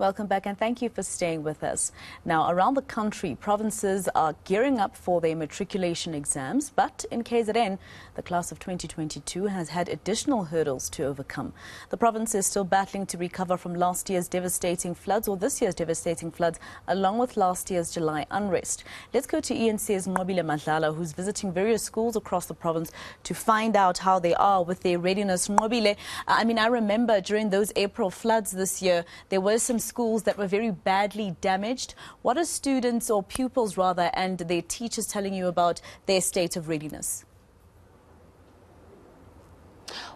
Welcome back and thank you for staying with us. Now, around the country, provinces are gearing up for their matriculation exams, but in KZN, the class of 2022 has had additional hurdles to overcome. The province is still battling to recover from last year's devastating floods, or this year's devastating floods, along with last year's July unrest. Let's go to eNCA's Nqobile Madlala, who's visiting various schools across the province to find out how they are with their readiness. Nqobile, I remember during those April floods this year, there were some schools that were very badly damaged. What are students, or pupils rather, and their teachers telling you about their state of readiness?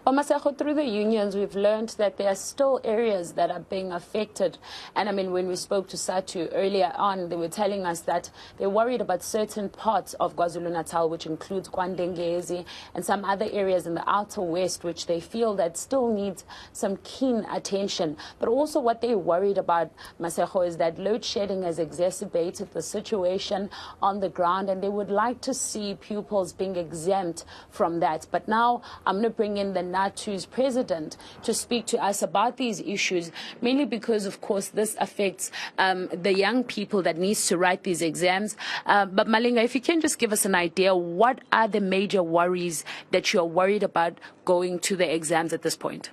Well, Maseko, through the unions, we've learned that there are still areas that are being affected. And when we spoke to Satu earlier on, they were telling us that they're worried about certain parts of KwaZulu-Natal, which includes Kwandengezi and some other areas in the outer west, which they feel that still needs some keen attention. But also what they're worried about, Maseko, is that load shedding has exacerbated the situation on the ground, and they would like to see pupils being exempt from that. But now I'm going to bring in the NATU's president to speak to us about these issues, mainly because, of course, this affects the young people that needs to write these exams. But Malinga, if you can just give us an idea, what are the major worries that you're worried about going to the exams at this point?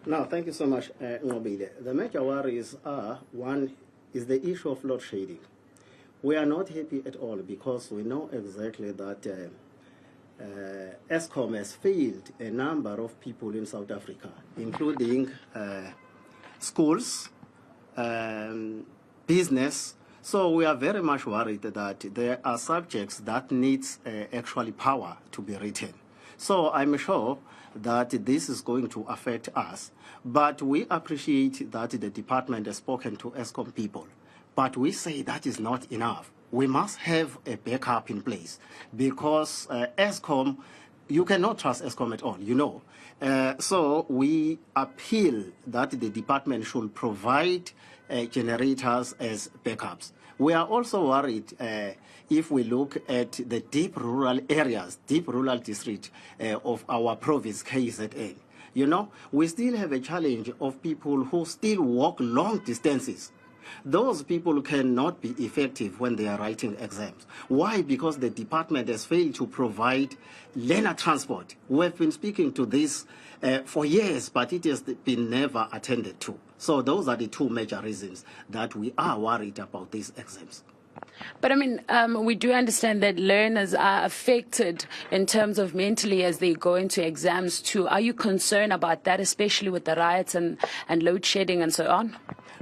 No, thank you so much, Nqobile. The major worries are, one is the issue of load shedding. We are not happy at all because we know exactly that Eskom has failed a number of people in South Africa, including schools, business. So we are very much worried that there are subjects that needs actually power to be written. So I'm sure that this is going to affect us. But we appreciate that the department has spoken to Eskom people. But we say that is not enough. We must have a backup in place because Eskom, you cannot trust Eskom at all, you know. So we appeal that the department should provide generators as backups. We are also worried if we look at the deep rural areas, deep rural district of our province, KZN. You know, we still have a challenge of people who still walk long distances. Those people cannot be effective when they are writing exams. Why? Because the department has failed to provide learner transport. We have been speaking to this for years, but it has been never attended to. So those are the two major reasons that we are worried about these exams. But we do understand that learners are affected in terms of mentally as they go into exams too. Are you concerned about that, especially with the riots and load shedding and so on?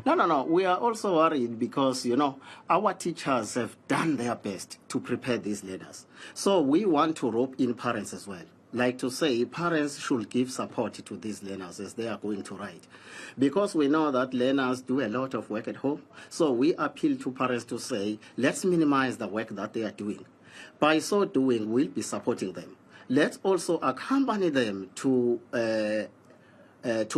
No. We are also worried because, you know, our teachers have done their best to prepare these learners. So we want to rope in parents as well. Like to say, parents should give support to these learners as they are going to write. Because we know that learners do a lot of work at home. So we appeal to parents to say, let's minimize the work that they are doing. By so doing, we'll be supporting them. Let's also accompany them to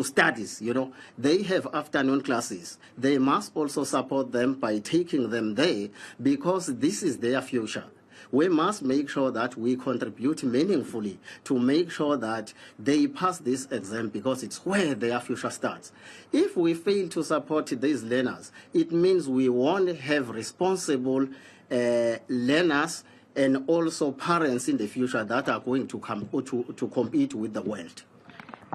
studies. You know, they have afternoon classes. They must also support them by taking them there because this is their future. We must make sure that we contribute meaningfully to make sure that they pass this exam because it's where their future starts. If we fail to support these learners, it means we won't have responsible learners and also parents in the future that are going to compete with the world.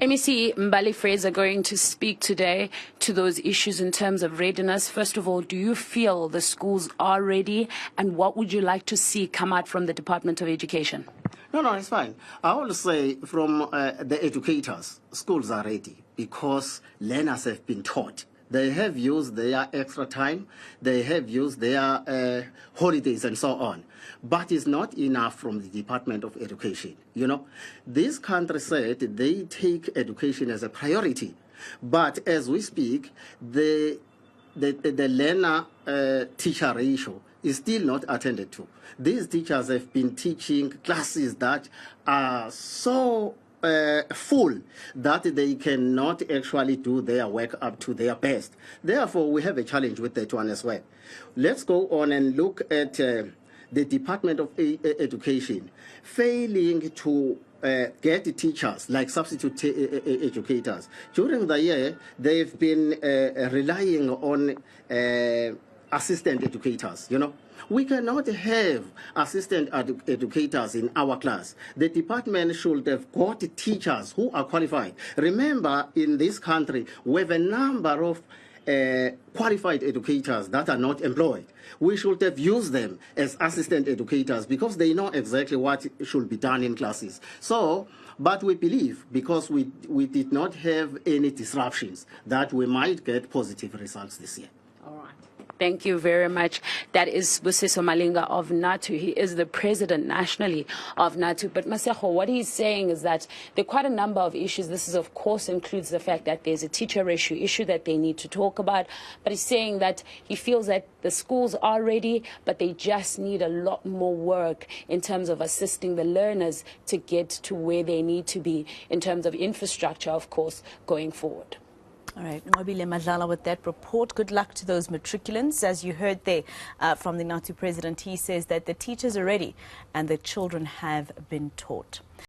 MEC Mbali Fraser going to speak today to those issues in terms of readiness. First of all, do you feel the schools are ready, and what would you like to see come out from the Department of Education? No, it's fine. I will say from the educators, schools are ready because learners have been taught. They have used their extra time, they have used their holidays and so on. But it's not enough from the Department of Education. You know, this country said they take education as a priority. But as we speak, the learner-teacher ratio is still not attended to. These teachers have been teaching classes that are so full that they cannot actually do their work up to their best. Therefore, we have a challenge with that one as well. Let's go on and look at the Department of Education failing to get teachers like substitute educators. During the year, they've been relying on assistant educators, you know. We cannot have assistant educators in our class. The department should have got teachers who are qualified. Remember, in this country, we have a number of qualified educators that are not employed. We should have used them as assistant educators because they know exactly what should be done in classes. So, but we believe, because we did not have any disruptions, that we might get positive results this year. All right. Thank you very much. That is Busiso Malinga of NATU. He is the president nationally of NATU. But Masego, what he's saying is that there are quite a number of issues. This is, of course, includes the fact that there's a teacher ratio issue that they need to talk about. But he's saying that he feels that the schools are ready, but they just need a lot more work in terms of assisting the learners to get to where they need to be in terms of infrastructure, of course, going forward. All right, Nqobile Madlala with that report. Good luck to those matriculants. As you heard there from the NATU president, he says that the teachers are ready and the children have been taught.